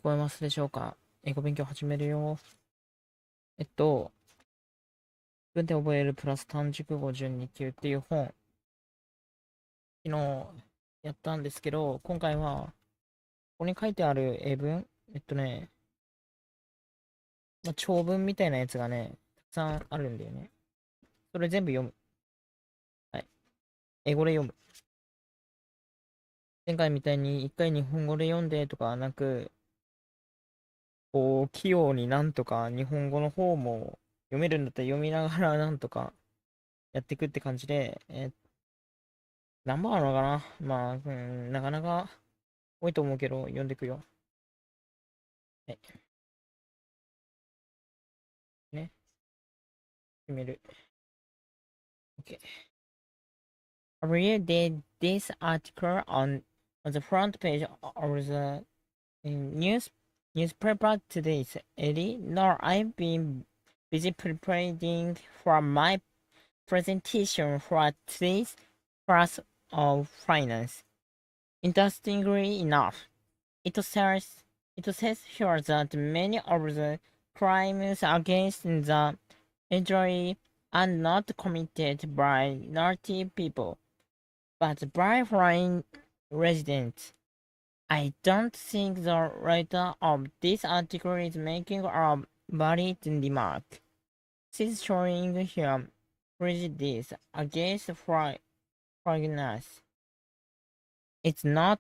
こえますでしょうか？英語勉強始めるよ。自分で覚えるプラス短熟語順2級っていう本、昨日やったんですけど、今回は、ここに書いてある英文、長文みたいなやつがね、たくさんあるんだよね。それ全部読む。はい。英語で読む。前回みたいに一回日本語で読んでとかなく、器用になんとか日本語の方も読めるんだったら読みながらなんとかやっていくって感じで、何本あるのかな。なかなか多いと思うけど、読んでいくよ。はい。ね。決める。OK。I read this article on the front page of the news newspaper today. Eddie, no, I've been busy preparing for my presentation for today's class of finance. Interestingly enough, It says it says here that many of the crimes against the elderly are not committed by naughty people, but by foreign residents. I don't think the writer of this article is making a valid remark. She's showing here prejudice against foreigners. It's not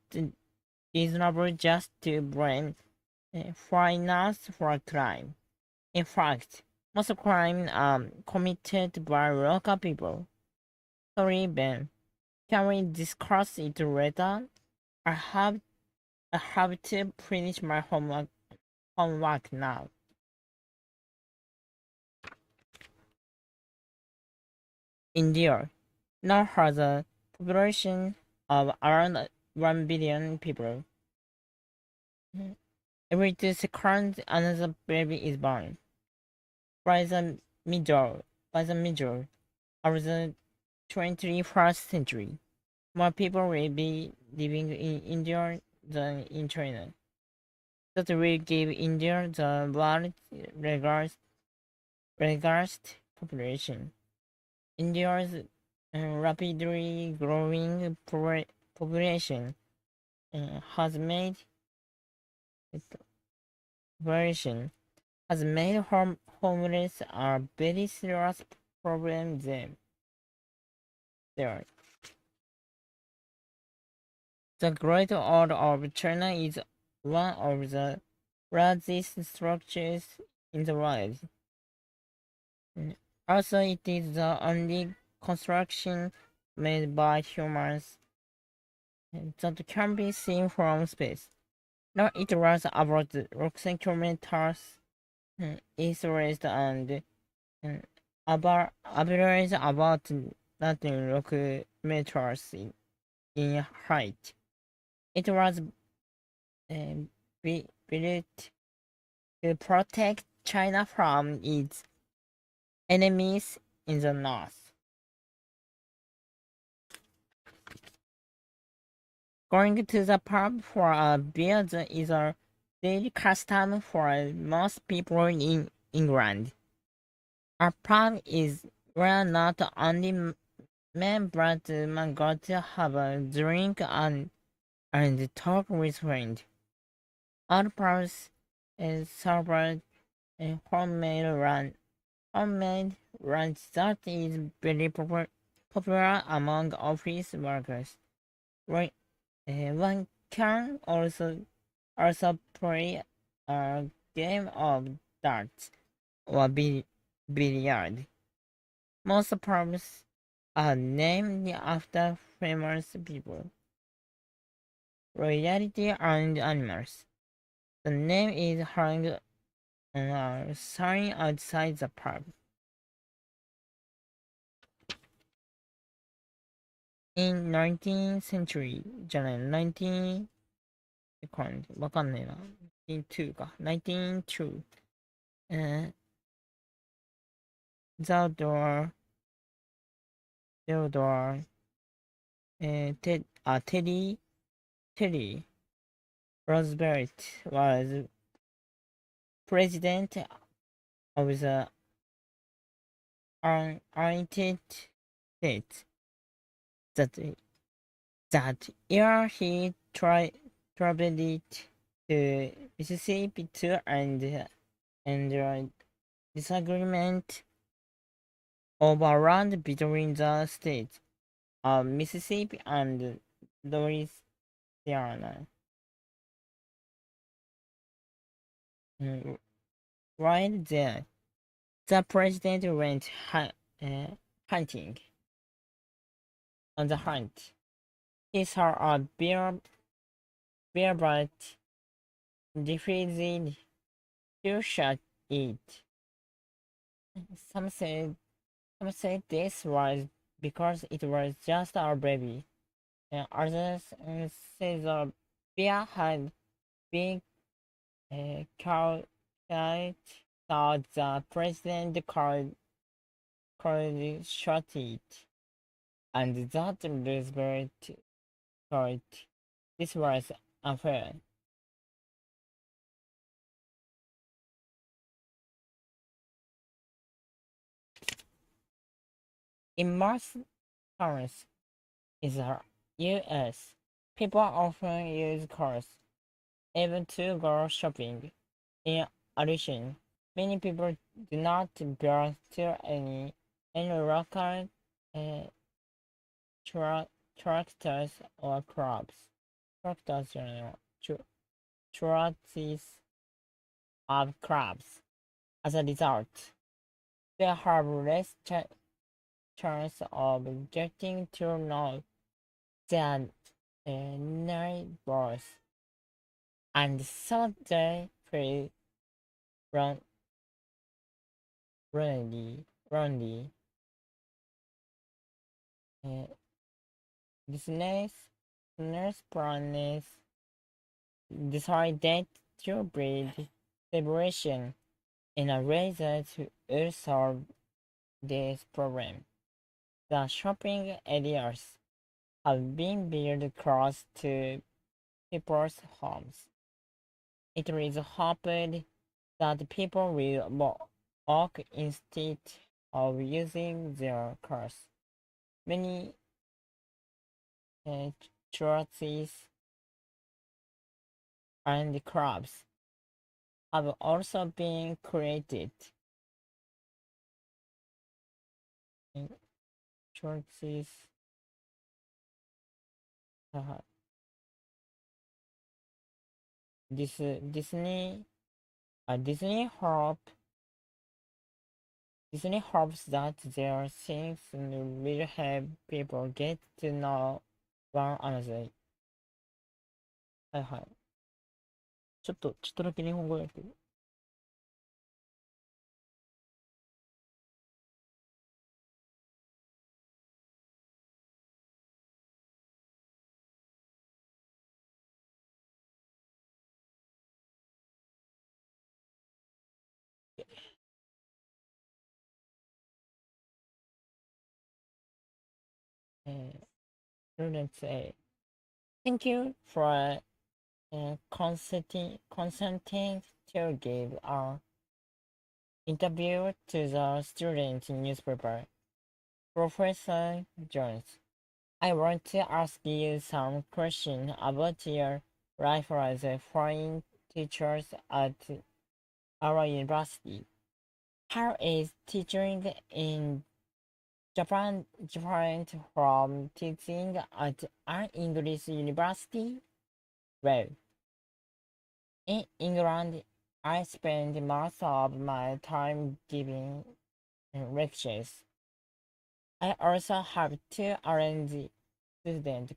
reasonable just to blame foreigners for a crime. In fact, most crimes are committed by local people. Sorry, Ben. Can we discuss it later? I have I have to finish my homework now. India now has a population of around 1 billion people. Every 2 seconds, another baby is born. By the middle of the 21st century, more people will be living in India than in China. That will give India the world's largest population. India's rapidly growing population has made population has made homeless a very serious problem there. The Great Wall of China is one of the largest structures in the world. Also, it is the only construction made by humans that can be seen from space. Now it runs about 6 kilometers east-west and average about 0.6 meters in height. It was built to protect China from its enemies in the north. Going to the pub for a beer is a daily custom for most people in England. A pub is where not only men but women go to have a drink and talk with friends. All pubs serve a homemade lunch that is very popular among office workers. One can also play a game of darts or billiard. Most pubs are named after famous people, royalty, and animals. The name is hung on a sign outside the pub. In 19th century じゃない、19 わかんねえな。19か。1902. Theodore, Theodore, Teddy Roosevelt was president of the United States. That that year he traveled to Mississippi too, and disagreement overran between the states of Mississippi and Louisiana. Mm, While there, the president went hunting. On the hunt, he saw a bear but refused to shoot it. Some said some said this was because it was just a baby. And others said the bear had been caught, so the president could shot it, and that Roosevelt thought this was unfair. In most countries in the US, people often use cars even to go shopping. In addition, many people do not belong to any local uh, tractors or crops. Tractors, charities of crops. As a result, they have less chance of getting to know their neighbors, and so they feel run, lonely. Uh, business planners decided to breed separation in a way that will solve this problem. The shopping areas have been built close to people's homes. It is hoped that people will walk instead of using their cars. Many uh, churches and clubs have also been created. In churches, uh, this Disney hopes that their things will help people get to know one another. はいはい。ちょっとだけ日本語やけど。Students say, thank you for consenting to give our interview to the student newspaper. Professor Jones, I want to ask you some questions about your life as a foreign teacher at our university. How is teaching in Japan different from teaching at an English university? Well, in England, I spend most of my time giving lectures. I also have to arrange student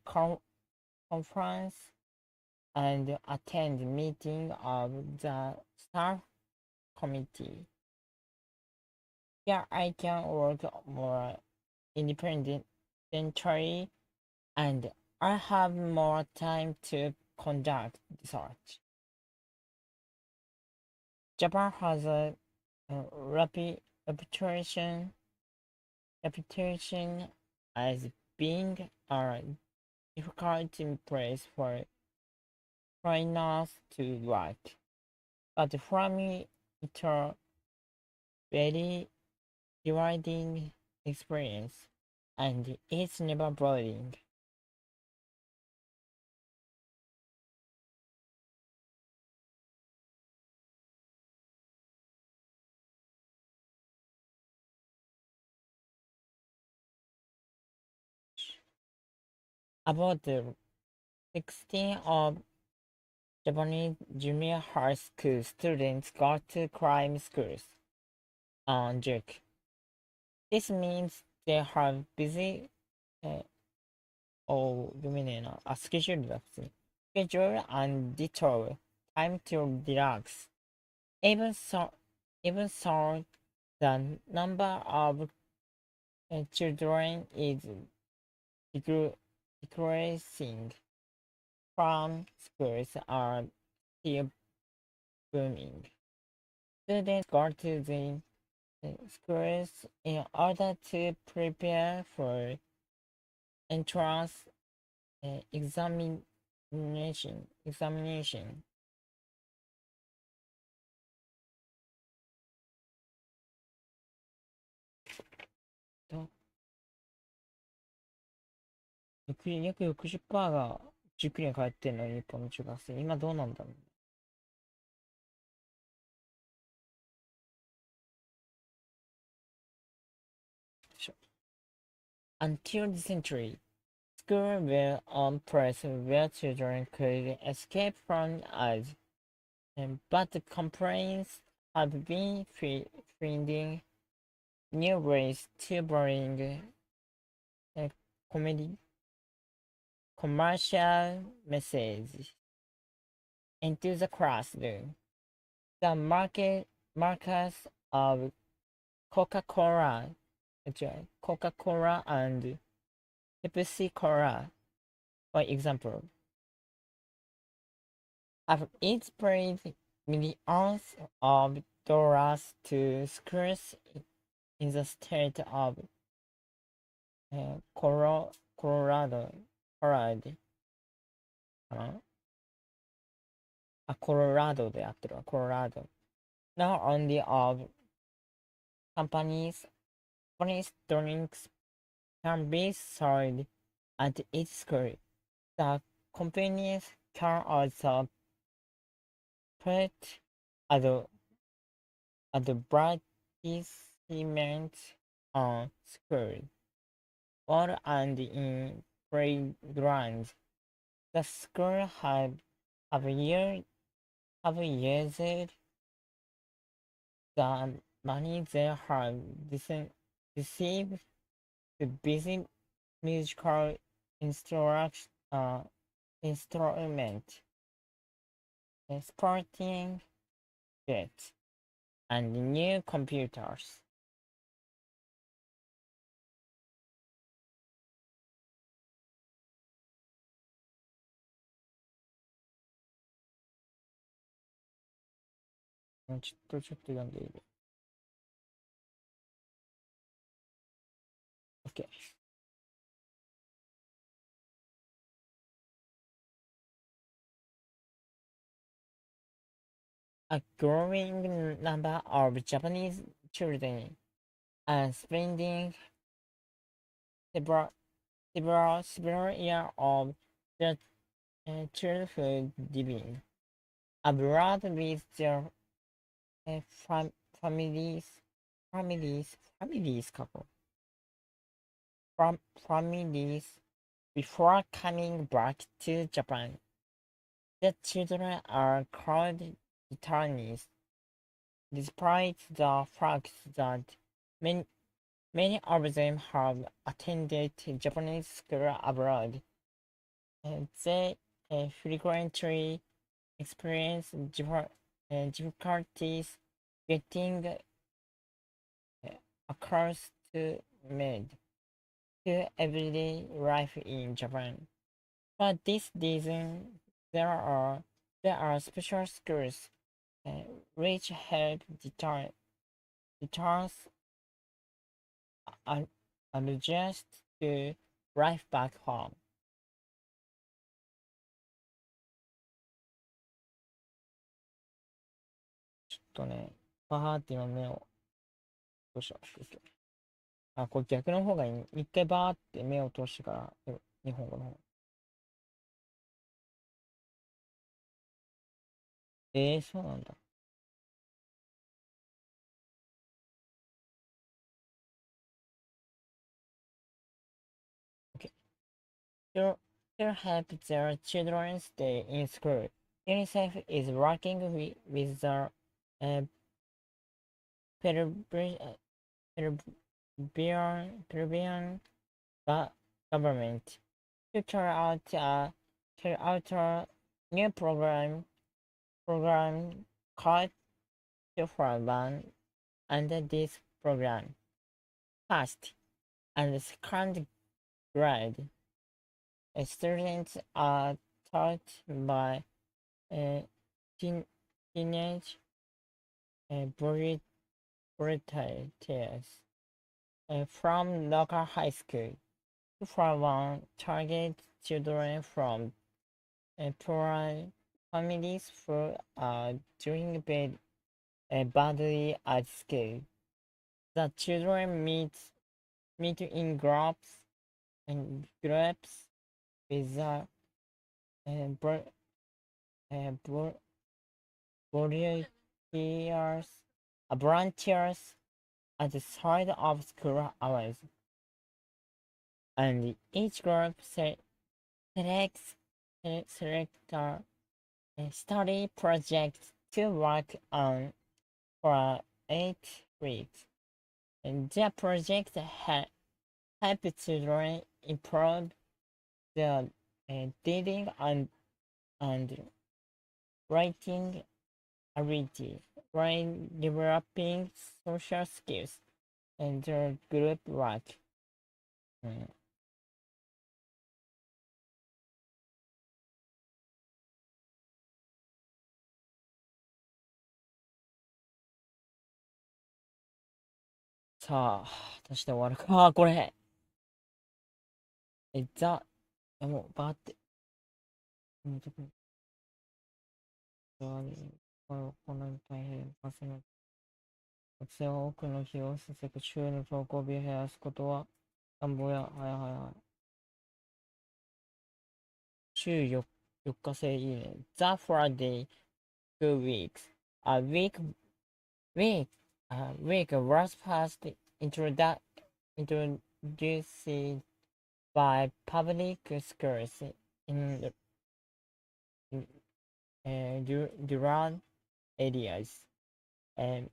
conference and attend meeting of the staff committee. Here I can work more independently and I have more time to conduct research. Japan has a reputation reputation as being a difficult place for foreigners to work. But for me, It's a very rewarding experience, and it's never boring. About the 16 of Japanese junior high school students go to crime schools on jerk. This means they have busy 読めねえな。schedule だ、普通に。schedule and little time to relax. Even so, even so, the number of children is decreasing. From schools are still booming. Students go to the schools in order to prepare for entrance examination. 約60%が塾に通ってんの、日本の中学生。今どうなんだろう。Until the century, schools were on place where children could escape from us, but the complaints have been finding new ways to bring comedy, commercial messages into the classroom. The markers of Coca-Cola, Coca-Cola and Pepsi-Cola, for example, have each paid millions of dollars to schools in the state of Colorado かな、コロラドでやってるわ、コロラド。Not only of companies drinks can be sold at its school. The companies can also put ad- advertisements on school or and in playgrounds. The school have used the money they have received to visit musical instrument, sporting goods, and new computers. ちょっと読んでいる。OK。A growing number of Japanese children are spending several years of their childhood living abroad with their families, couple, families before coming back to Japan. The children are called returnees, despite the fact that many of them have attended Japanese school abroad. They frequently experience difficulties getting accustomed to everyday life in Japan. For this reason, there are special schools which help returns adjust to life back home. ちょっとね、バーって今目を、どうした？あ、これ逆の方がいい。一回バーって目を通してから、日本語の方。そうなんだ。OK。To help their children stay in school, UNICEF is working with the uh, Peruvian government to carry out a new program called for One under this program. First and second grade students are taught by uh, teen, teenage volunteers from local high school. For one, target children from poor families who are doing badly at school. The children meet in groups with uh, vo- vo- volunteers, volunteers at the side of school hours, and each group selects select a study project to work on for 8 weeks. And the project helps children improve their reading and writing ability while developing social skills and their group work. うん、さあ、足して終わるか。これ。もう、バーって。こんなに大変。学生は多くの日をさせく週の登校日を減らすことは、なんぼや、はいはいはい。週4日制いいね。The Friday 2 weeks. A week was first introduced by public schools in rural areas, and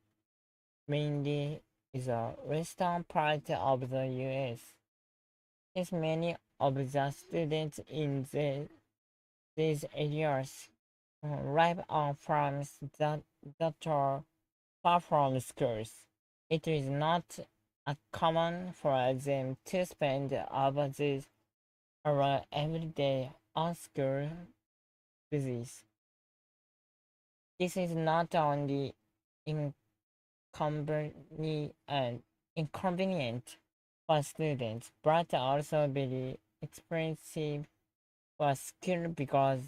mainly is the western part of the US. As many of the students in these areas live on farms that are far from schools. It is not common for them to spend hour every day on school visits. This is not only inconvenient for students, but also very expensive for school because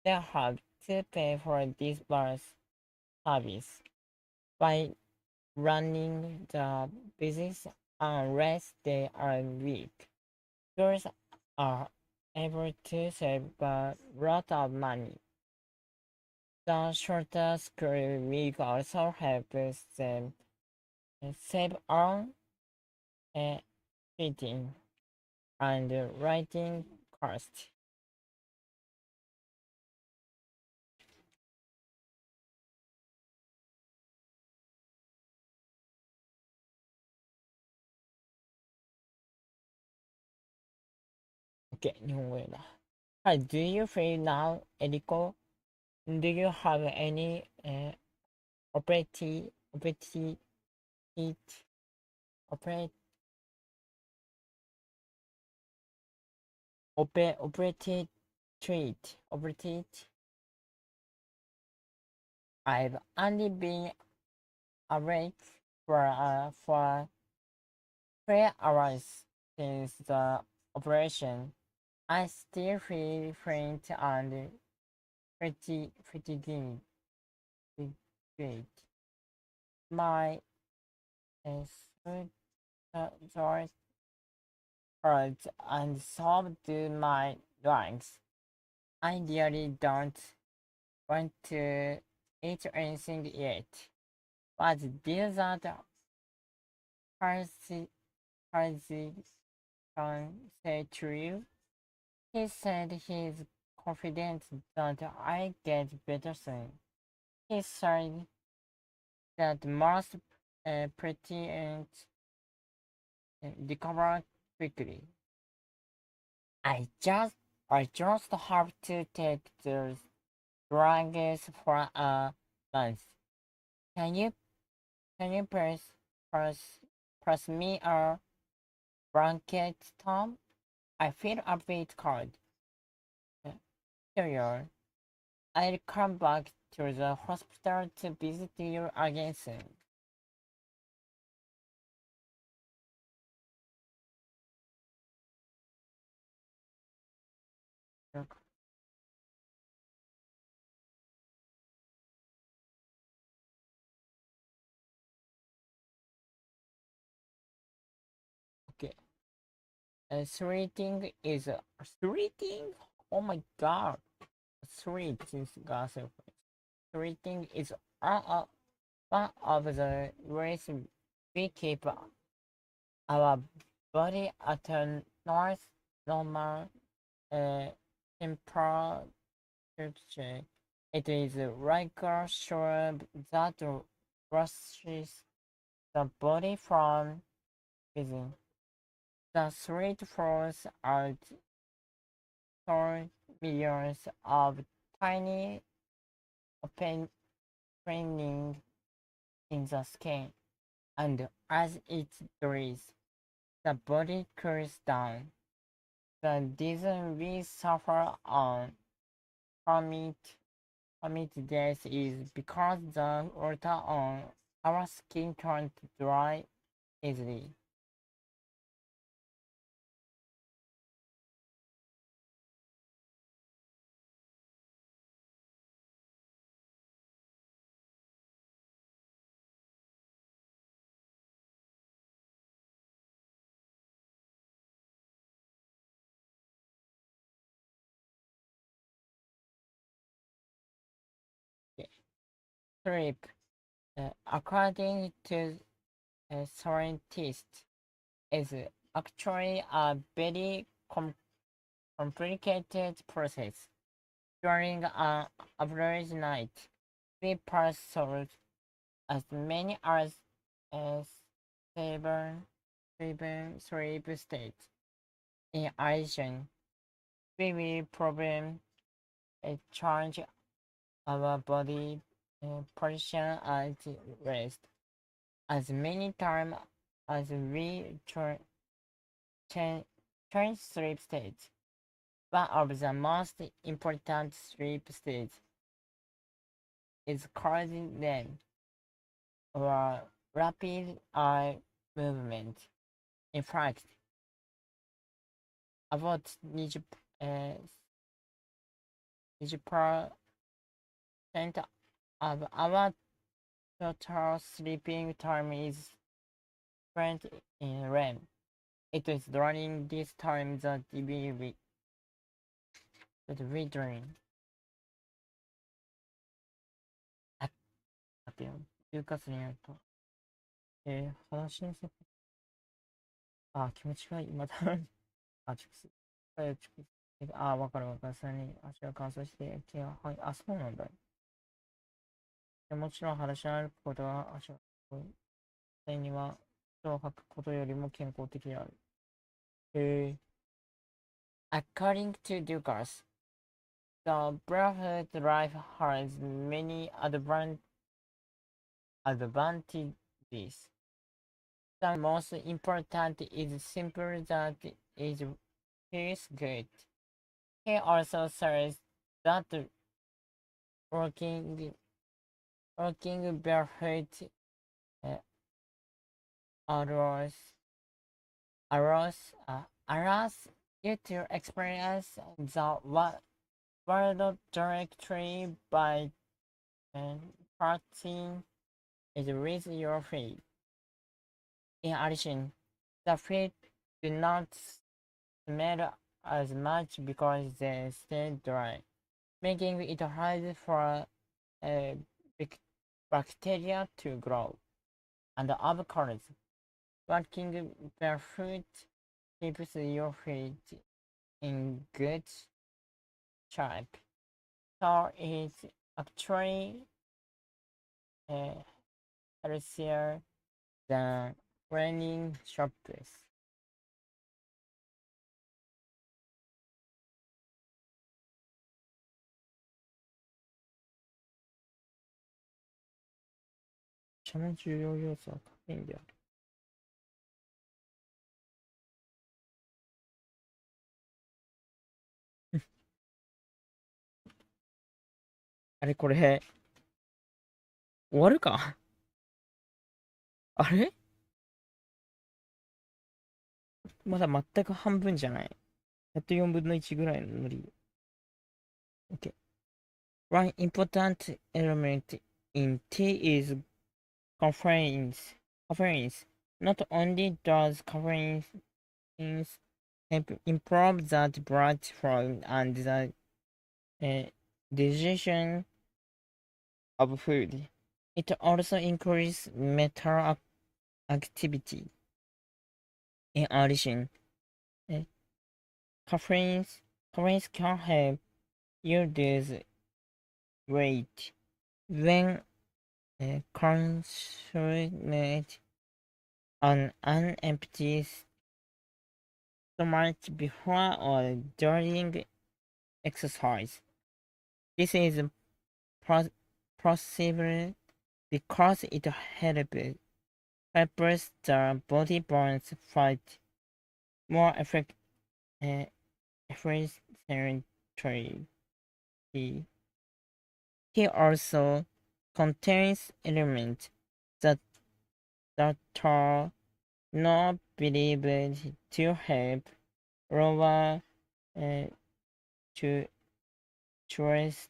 they have to pay for this bus service by running the business unless they are weak. Schools are able to save a lot of money. The shorter school week also helps them save on feeding and writing costs. OK、日本語読んだ。はい、Do you feel now, Eriko? Do you have any operative, operative, operate, operated treat, operated? I've only been awake for 3 hours since the operation. I still feel faint and fatigued. my sweet short cards and some do my drawings. I really don't want to eat anything yet. But did that Parsi can say true? He said he's confident that I get better soon. He said that most pretty and recover quickly. I just have to take the drugs for a month. Can you can you press press me a blanket, Tom? I feel a bit cold. Sure, I'll come back to the hospital to visit you again soon. Okay. Sweeting is sweeting. Oh my god, sweet is gossip. Sweeting is one of the ways we keep our body at a normal uh, temperature. It is like a shore that washes the body from within. The sweat flows out through millions of tiny openings in the skin, and as it dries, the body cools down. The reason we suffer from it death is because the water on our skin can't dry easily. Sleep, according to scientists, is actually a very complicated process. During an average night, we pass through as many as seven, seven sleep states. In addition, we will problem change our body position at rest as many times as we change sleep states. One of the most important sleep states is called REM, or rapid eye movement. In fact, about 20% of our total sleeping time is spent in REM. It is during this time that we dream. あ、待ってよ。就活になると。話のせ気持ちがいい。また直接。直接。わかるわかる。さらに足が乾燥して、毛が、はい。そうなんだ。もちろん裸足を歩くことは足が、体には、靴を履くことよりも健康的である。へえ。According to Dugas, the barefoot life has many advantages. The most important is simply that it feels good. He also says that working barefoot uh, allows allows you to experience the world directly by touching is with your feet. In addition, the feet do not smell as much because they stay dry, making it hard for uh, bacteria to grow. And of course, walking barefoot keeps your feet in good shape. So it's actually uh, healthier than running shoppers. 茶の重要要素はカフェインである。あれこれ、終わるかあれまだ全く半分じゃない。やっと4分の1ぐらいの無理。OK。One important element in tea is caffeine. Caffeine. Not only does caffeine help improve the blood flow and the uh, digestion of food, it also increases mental activity. In addition, uh, caffeine, caffeine can help you lose weight when consumed on an empty stomach before or during exercise. This is possible because it helps the body burns fat more uh, efficiently. He also contains elements that, that are not believed to help lower uh, to cholesterol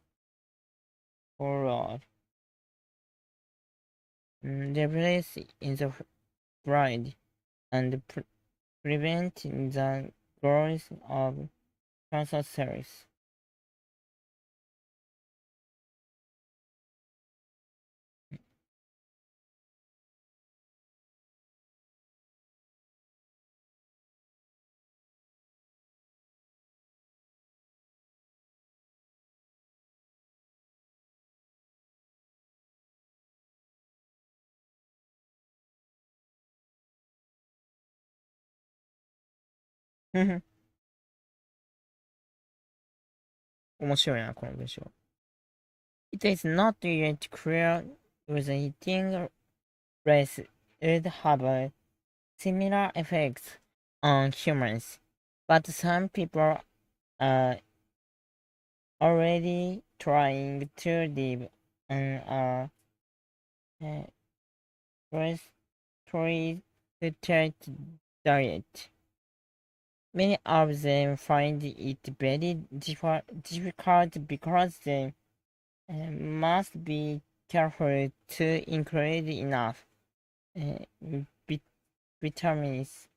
levels in the blood and prevent the growth of cancer cells. 面白いな、この文章。It is not yet clear whether eating rice would have similar effects on humans, but some people are already trying to live on a restricted diet. Many of them find it very difficult because they must be careful to include enough uh, vitamins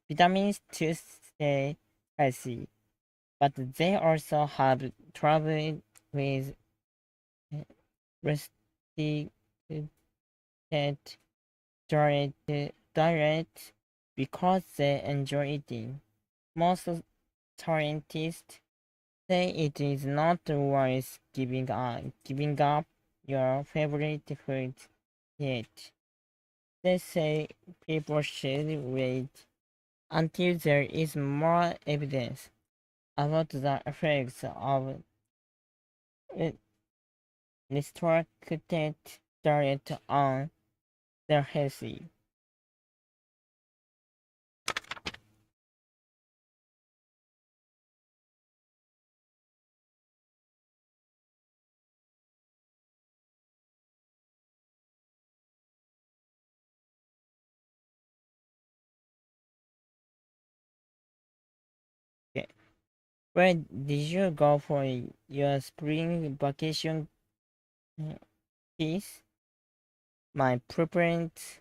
to stay healthy. But they also have trouble with uh, restricted diet because they enjoy eating. Most scientists say it is not worth giving up your favorite food yet. They say people should wait until there is more evidence about the effects of a restricted diet on their health. Okay. Where did you go for your spring vacation, Keith? My preference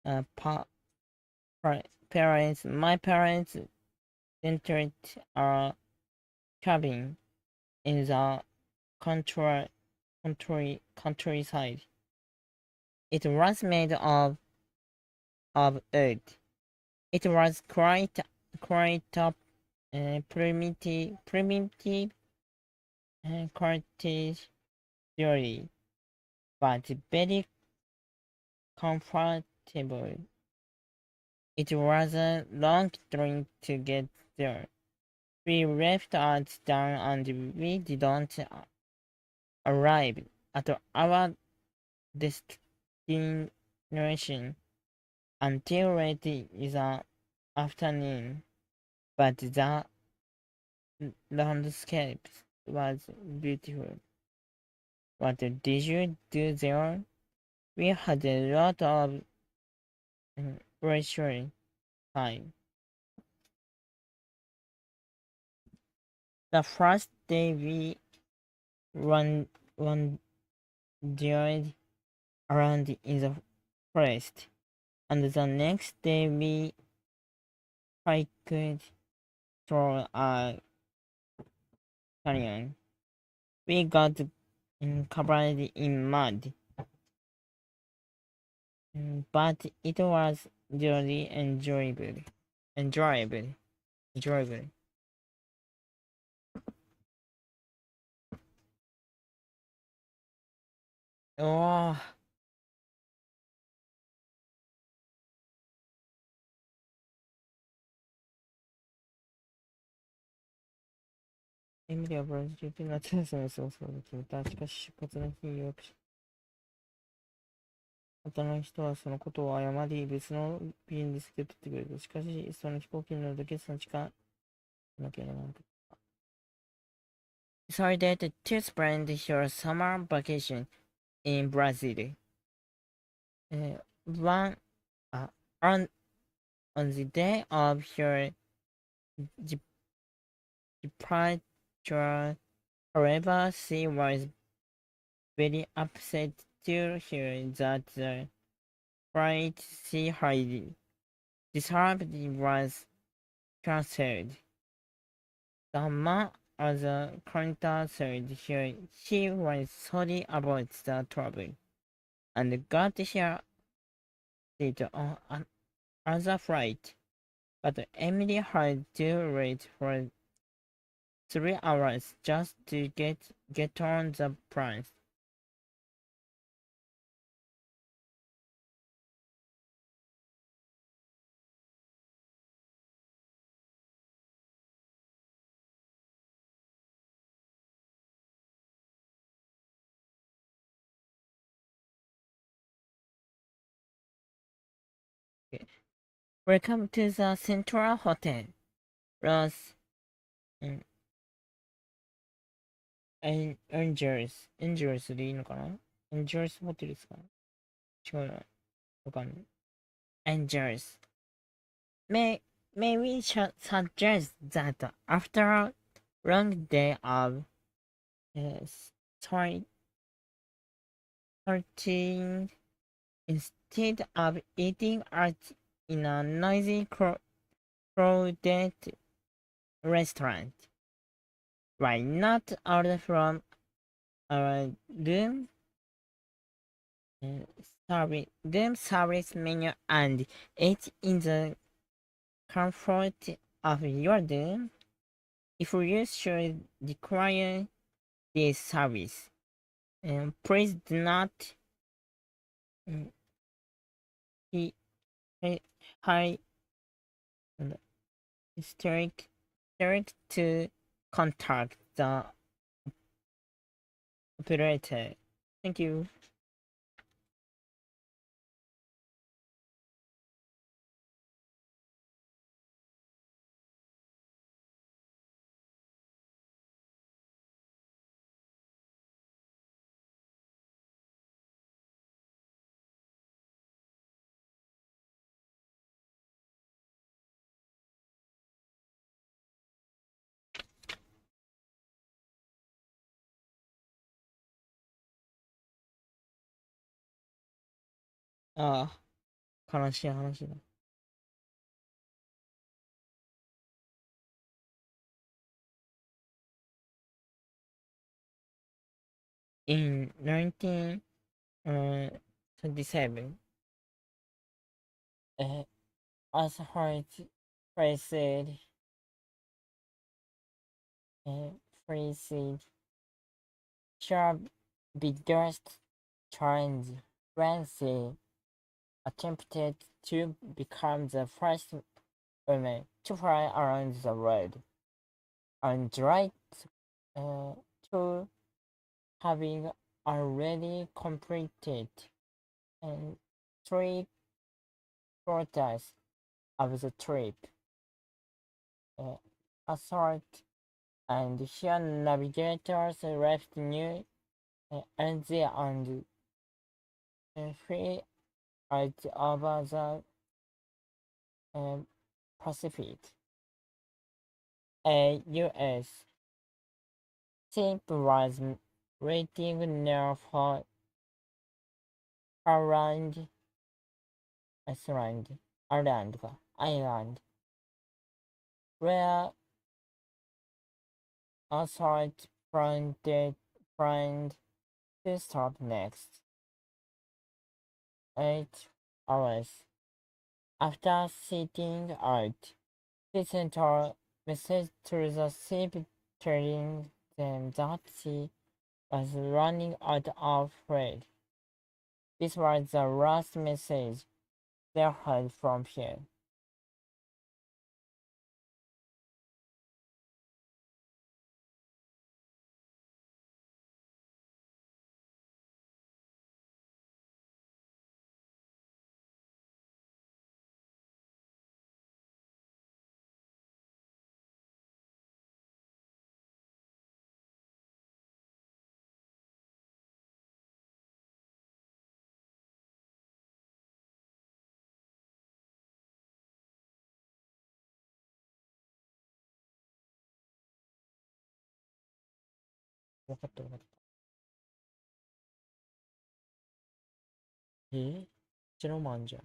my parents entered our cabin in the countryside. It was made of wood. It was quite a primitive cottage theory, but very comfortable. It was a long train to get there. We left at dawn and we didn't arrive at our destination until late in the afternoon. But the landscape was beautiful. What did you do there? We had a lot of leisure time. The first day we wandered around in the forest, and the next day we hiked through a canyon. We got covered in mud, but it was really Enjoyable. Enjoyable. Oh, Emilyはブラジルで夏休みを過ごすことが決めた。しかし出発の日に予約し、他の人はそのことを誤り、別の便に付け取ってくれる。しかし、その飛行機に乗るだけその時間なければならなかった。Decided to spend your summer vacation in Brazil. One, uh, on, on the day of your departure, however, she was very upset to hear that the flight she had reserved was cancelled. The man at the counter said he was sorry about the trouble and got her seat on another flight, but Emily had to wait for 3 hours just to get on the plane. Welcome to the Central Hotel. Los Angelsでいいのかな？ Angels ホテルですか？違うな。わかんない。Angels. May we suggest that after a long day of uh, starting, instead of eating in a noisy, crowded restaurant, why not order from our room service menu and eat in the comfort of your room? If you should require this service, please do not um, he, high hysteric to contact the operator. Thank you. ああ、悲しい話だ。In 1927, as her faced, faced her biggest challenge when she attempted to become the first woman to fly around the world, and right uh, to having already completed and three quarters of the trip. Uh, Assault and her navigators left New Jersey and flew out over the uh, Pacific. A U.S. ship was waiting near for Ireland, Island, where Assault planned to stop next. 8 hours after setting out, she sent a message to the ship telling them that she was running out of fuel. This was the last message they heard from her. わかったわかった。チェロマンじゃん。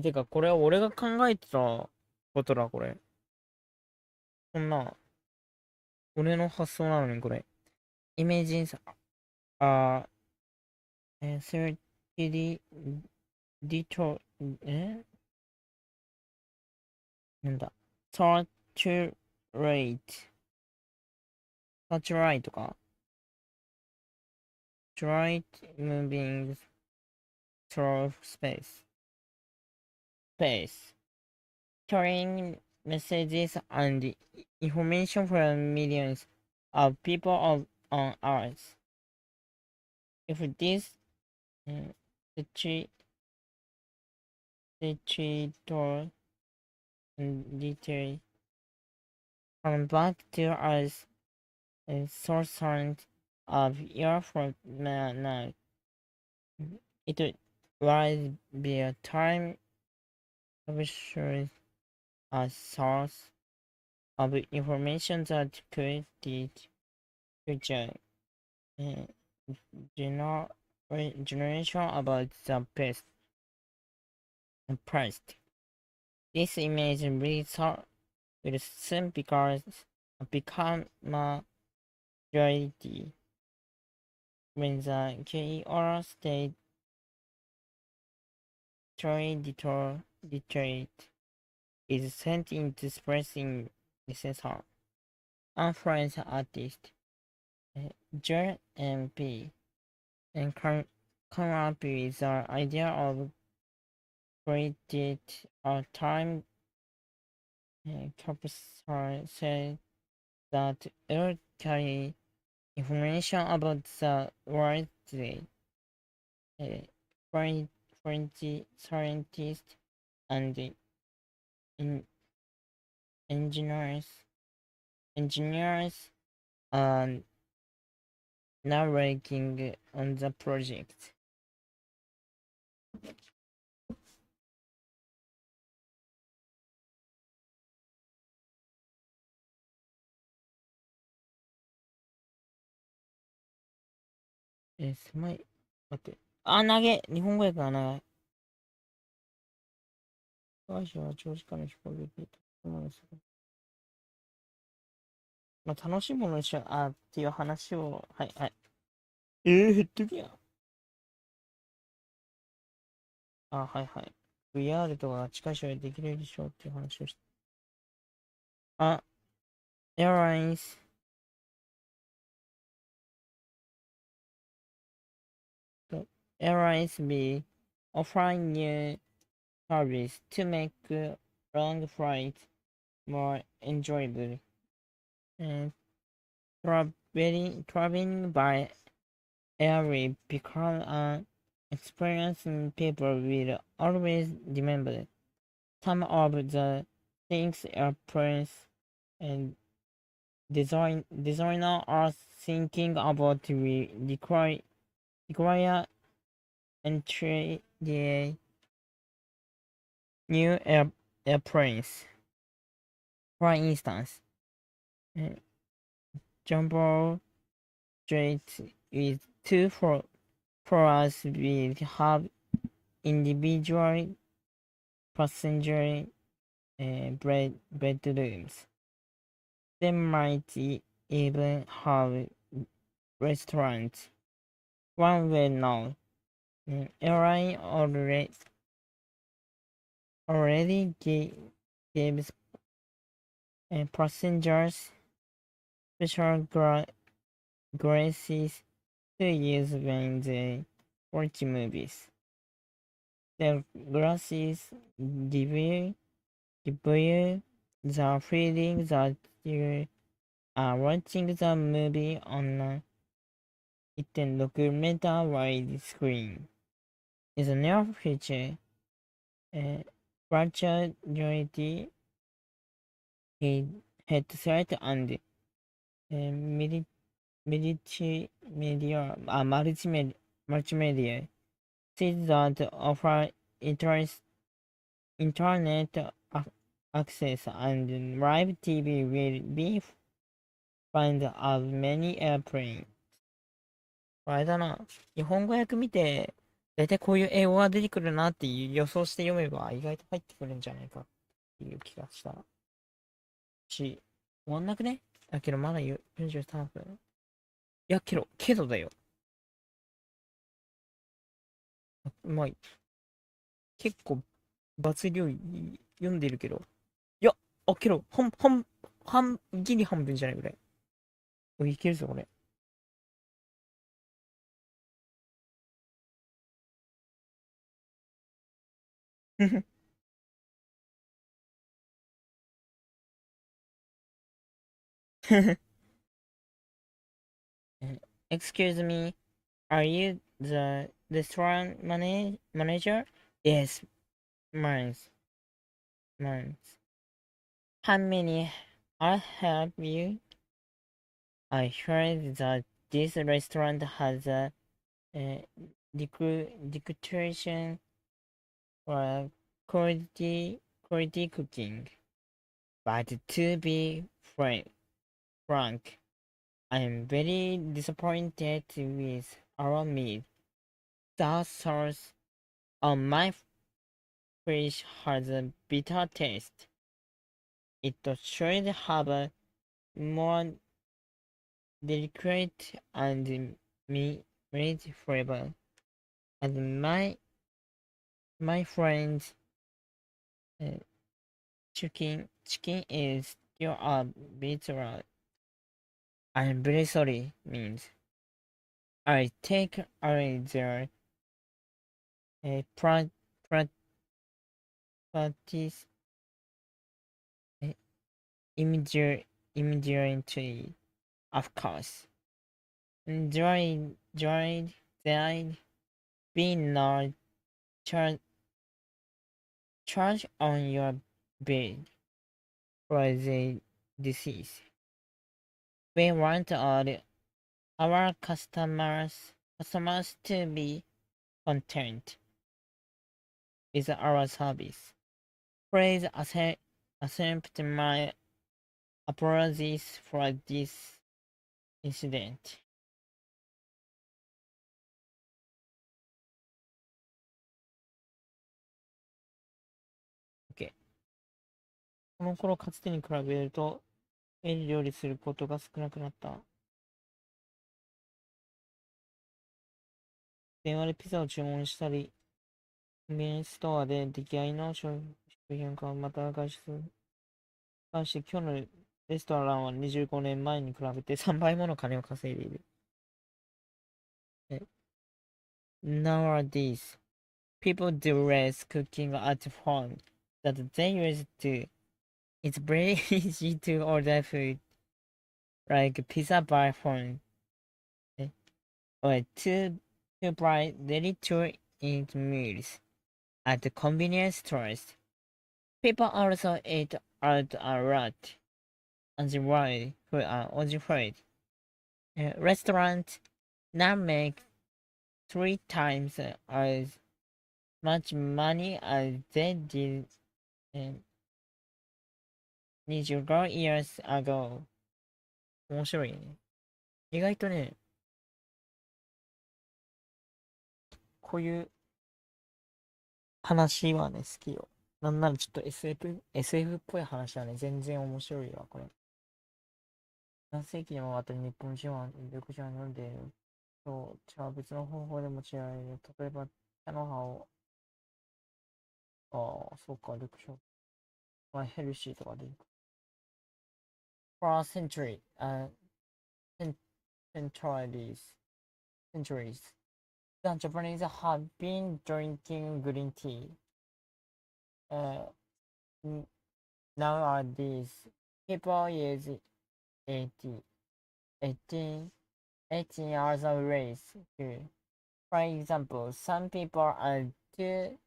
てか、これは俺が考えてたことだ、これ。こんな、俺の発想なのに、これ。イメージさ、あセルティリ、ディト、なんだ。サーチュレイト。サーチュライトか。Try moving through space. Space. Carrying messages and information from millions of people on Earth. If this uh, digital detail come back to us a source of your from now, it will be a time captured a source of information that could teach future uh, gener- generation about the past. This image will soon become a reality when the key or state detroit is sent into expressing necessary. A French artist, Joel MP, and come up with the idea of created a time capsule that will carry information about the world today. Uh, French scientists and in engineers are now working on the project. 狭い。待って。日本語訳が長い。外資は長時間の飛行機まあ、楽しいものにしよう、っていう話を、はいはい。減っときや。はいはい。VR とか近い将来できるでしょうっていう話をして。あ、airlines airlines be offering new service to make long flights more enjoyable. And traveling by air will become an experience people will always remember. Some of the things airplanes and designer are thinking about will require entry the new airplanes. For instance, uh, jumbo jets with two floors will have individual passenger bedrooms. They might even have restaurants. One well-known airline already gives passengers special graces to use when they watch movies. The glasses give you the feeling that you are watching the movie on a 1.6 meter wide screen. In the near future, uh, virtual reality headset and multimedia seeds that offer internet access and live TV will be found of many airplanes. あれだな。日本語訳見て、だいたいこういう英語が出てくるなっていう予想して読めば意外と入ってくるんじゃないかっていう気がしたし、終わんなくねだけどまだ43分。いや、けどだよ。まあ、結構、罰量読んでるけど。いや、けど、ギリ半分じゃないぐらい。いけるぞ、これ。Excuse me, are you the restaurant manager? Yes, mine's. Mine's. How many I have you? I heard that this restaurant has a uh, reputation for quality cooking. But to be frank, I am very disappointed with our meat. The sauce on my fish has a bitter taste. It should have a more delicate and meat flavor. And my friend's uh, chicken is still a bit raw. I'm very sorry. Means I take away their uh, pra- pra- practice uh, immediately. Of course, dried being not charge on your bed for the disease. We want our customers to be content with our service. Please accept my apologies for this incident. この頃かつてに比べると、家で料理することが少なくなった。電話でピザを注文したり、コンビニエンスストアで出来合いの食品を買う、また外出関して今日のレストランは25年前に比べて3倍もの金を稼いでいる。Nowadays, people do less cooking at home than they used to. It's very easy to order food like pizza by phone or to buy ready-to-eat meals at the convenience stores. People also eat out a lot on the road. Restaurants now make 3 times as much money as they did 25 years ago. 面白いね。意外とね、こういう話はね、好きよ。なんならちょっと SF っぽい話はね、全然面白いわ、これ。何世紀にもわたり日本人は緑茶を飲んでいる。そう、茶は別の方法で用いられる。例えば、茶の葉を、そうか、緑茶。まあ、ヘルシーとかでいいか。For a centuries, the Japanese have been drinking green tea. Uh, Nowadays, people use 80, 18, 18 hours of race too. For example, some people are too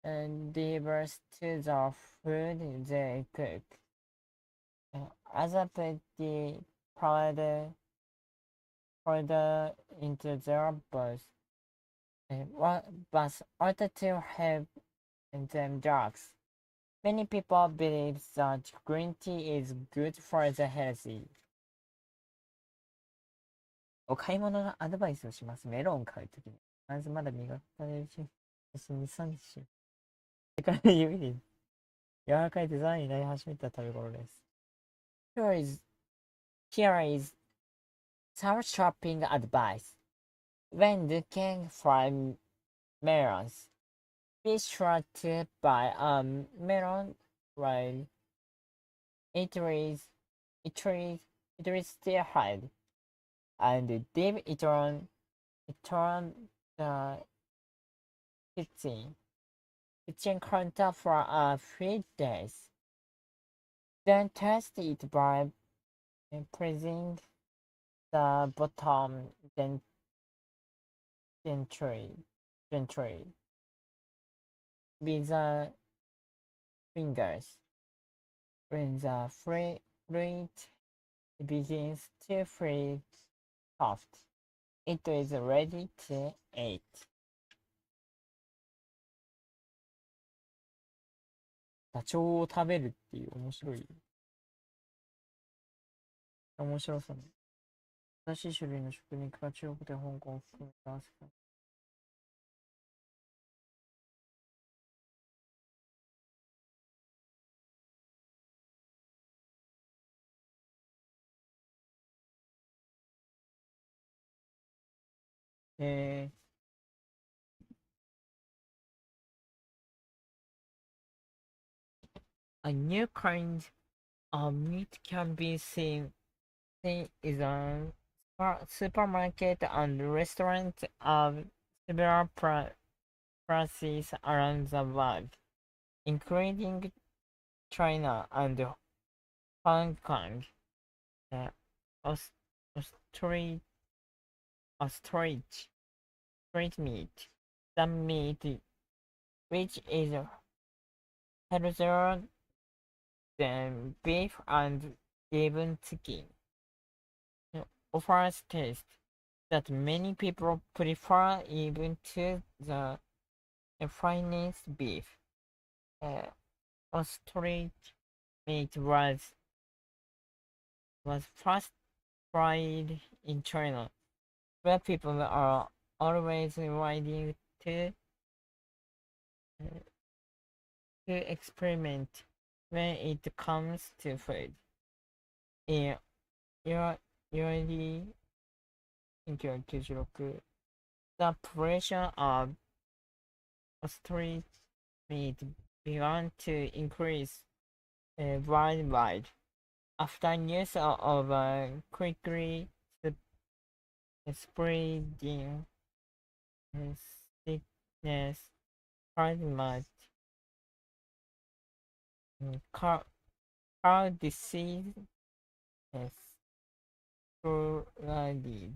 diverse to the food they cook. Other put the powder into their bowls, but order to have them drugs. Many people believe that green tea is good for the healthy. お買い物のアドバイスをします。メロンを買うときに。まずまだ磨かれるし、2、3日。世界の指で柔らかいデザインになり始めた食べ頃です。Here is some shopping advice. When looking for melons, be sure to buy a melon while it is still hard, and leave it on the kitchen counter for a few days. Then test it by pressing the bottom gently with the fingers. When the fruit begins to freeze soft, it is ready to eat. ダチョウを食べるっていう面白さね。新しい種類の食肉が中国で香港を含めた世界。A new kind of meat can be seen in a supermarket and restaurant of several places around the world, including China and Hong Kong. Uh, ostrich, ostrich, street meat, the meat which is healthier than beef and even chicken, offers taste that many people prefer even to the finest beef. Ostrich meat was first fried in China, where people are always willing to experiment when it comes to food. In your early 1996, the population of street meat began to increase worldwide after news of quickly spreading sickness, heart car, car disease flooded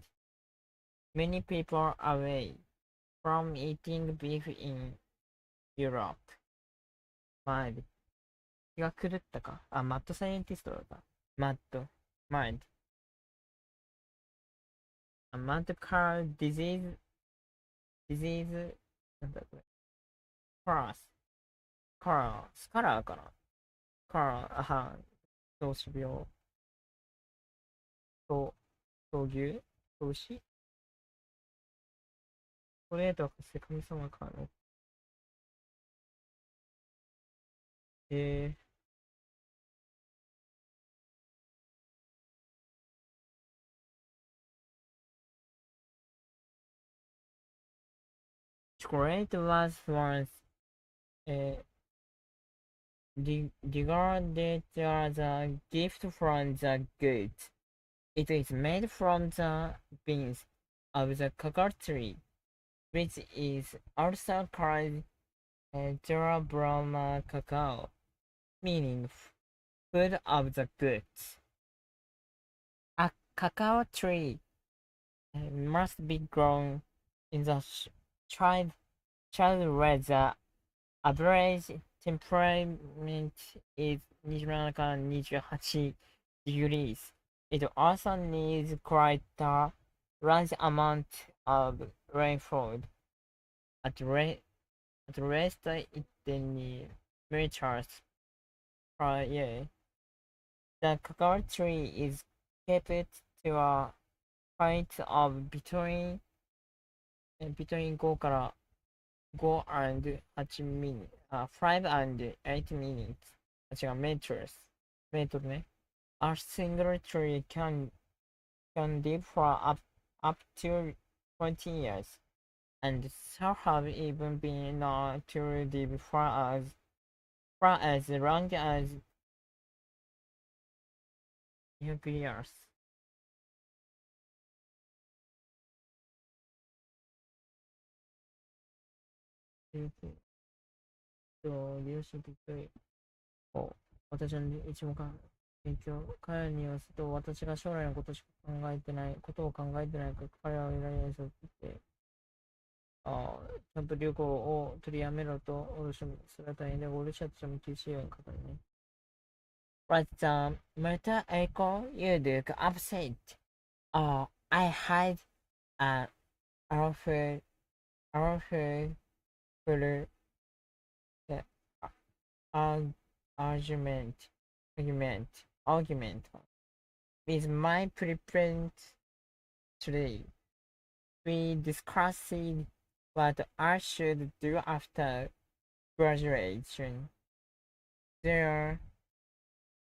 many people away from eating beef in Europe. まあ、気が狂ったか。あ、マッドサイエンティストだった。マッド、マインド。マッドカーディジーズ、なんだこれ。カラス、スカラーかな。カラー、糖子病、と、闘牛闘牛トレートはかつて神様からの。え chocolate was once uh, regarded as a gift from the gods. It is made from the beans of the cacao tree, which is also called Terra Brahma cacao, meaning food of the gods. A cacao tree must be grown in the child where the average temperament is 27から28 degrees. It also needs quite a large amount of rainfall, at, at least 1.2 meters per year. The cacao tree is kept to a height of between 5 から5 and 8 minutes, 5 and 8 minutes. 違う、meters. メートルね。A single tree can live for up to 20 years, and some have even been known to live for as long as 200 years. 利用しびっくり。私の一目勉強。彼に言わすと、私が将来のことしかことを考えてないから、彼はイライラするって、ちゃんと旅行を取りやめろとおろしするために、おろしちゃっても厳しいように書かれね。What's the matter, Echo? You look upset. Oh, I had an awful, awful, full argument, argument with my preprint today. We discussed what I should do after graduation. They're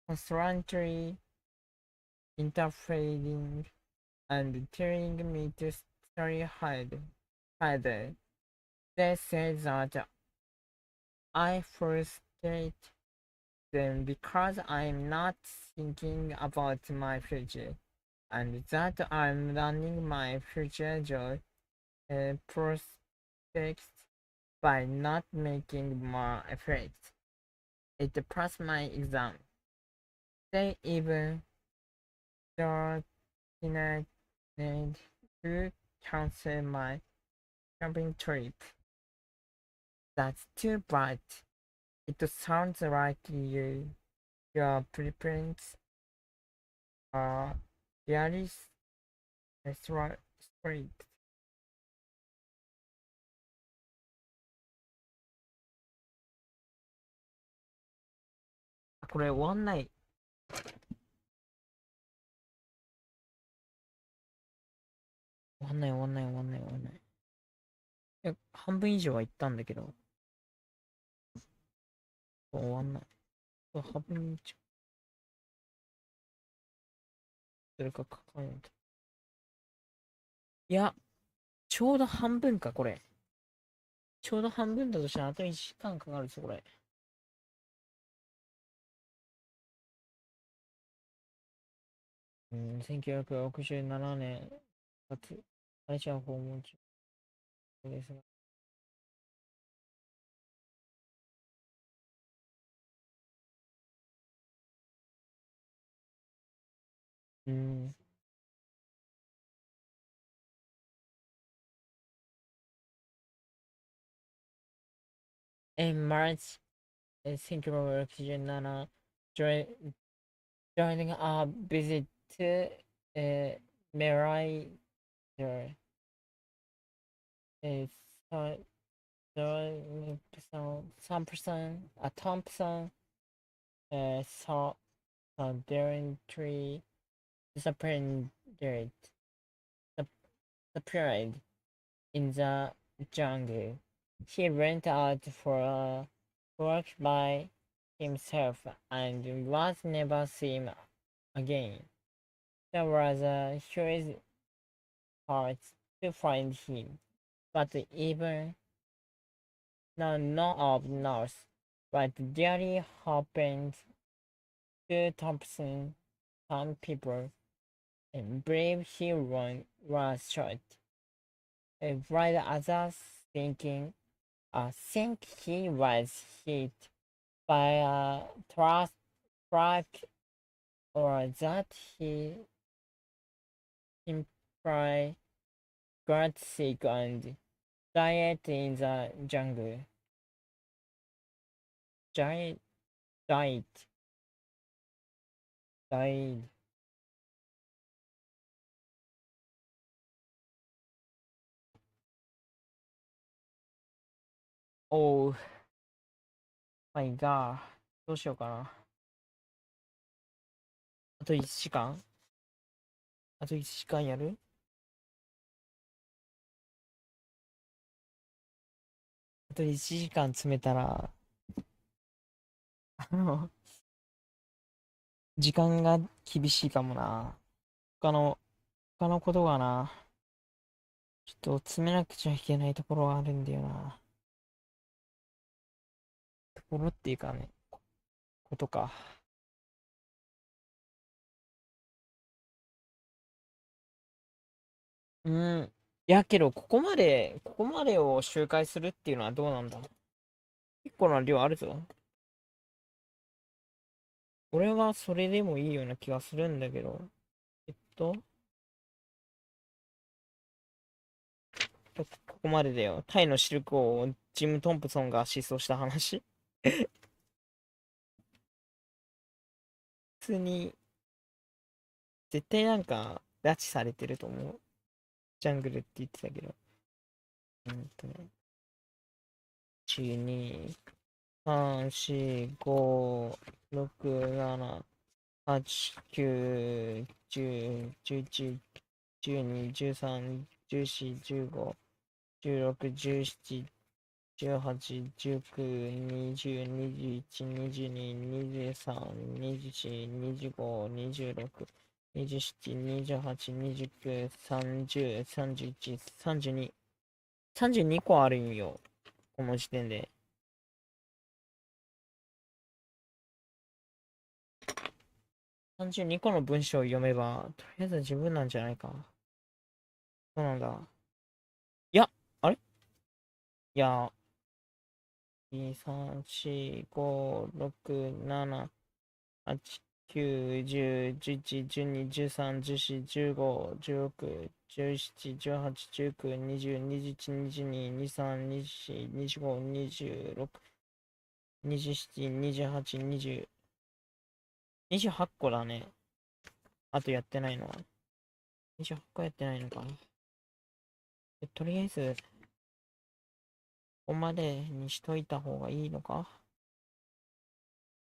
constantly interfering and telling me to study harder. They said that I frustrate them because I'm not thinking about my future, and that I'm running my future job prospects by not making more effort. It passed my exam. They even threatened to cancel my camping trip. That's too bad. It sounds like your preference are really straight. これ終わんない。終わんない。半分以上は行ったんだけど、終わんない。半分するかかかんないと。いや、ちょうど半分か、これ。ちょうど半分だとしたらあと1時間かかるぞ、これ。うん、1967年、初、最初は訪問中ですが。うん。In March 1967, joining a visit to Mary, is Thompson, saw during three disappearing disappeared in the jungle. He went out for a walk by himself and was never seen again. There was a huge part to find him, but even none of knows what really happened to Thompson. Some people believe he was shot, while others thinking think he was hit by a truck or that he simply got sick and died in the jungle. Died, died, died. おう、マイガー。どうしようかな。あと1時間あと1時間やる。あと1時間詰めたら、あの、時間が厳しいかもな。他の、他のことがな、ちょっと詰めなくちゃいけないところがあるんだよな。ところっていうかね、ことか。うん。いやけど、ここまでを周回するっていうのはどうなんだ。結構な量あるぞ。俺はそれでもいいような気がするんだけど。えっと、ここまでだよ。タイのシルク王、ジム・トンプソンが失踪した話。普通に、絶対なんか、拉致されてると思う。ジャングルって言ってたけど。ね。1、2、3、4、5、6、7、8、9、10、11、12、13、14、15、16、17、18、19、20、21、22、23、24、25、26、27、28、29、30、31、32、32個あるんよ。この時点で。32個の文章を読めば、とりあえず十分なんじゃないか。そうなんだ。いや、あれいや、2、3、4、5、6、7、8、9、10、11、12、13、14、15、16、17、18、19、20、21、22、23、24、25、26、27、28、20、28個だね。あとやってないのは。28個やってないのか。とりあえず、ここまでにしといた方がいいのか。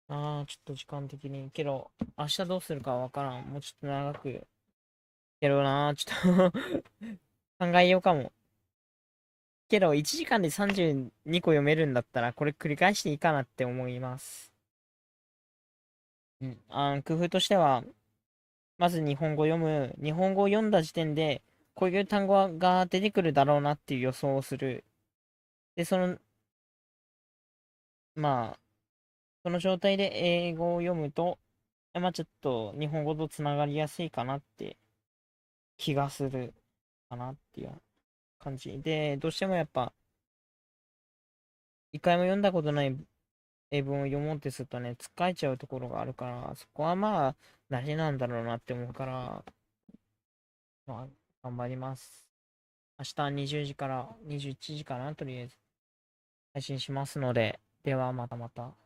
ああ、ちょっと時間的に。けど、明日どうするかわからん。もうちょっと長く。けどな、ちょっと考えようかも。けど、1時間で32個読めるんだったら、これ繰り返していいかなって思います。うん。工夫としては、まず日本語を読んだ時点で、こういう単語が出てくるだろうなっていう予想をする。で、まあ、その状態で英語を読むと、まあちょっと日本語とつながりやすいかなって気がするかなっていう感じで、どうしてもやっぱ、一回も読んだことない英文を読もうってするとね、つっかえちゃうところがあるから、そこはまあ、大事なんだろうなって思うから、まあ、頑張ります。明日20時から21時かな、とりあえず配信しますので、ではまたまた。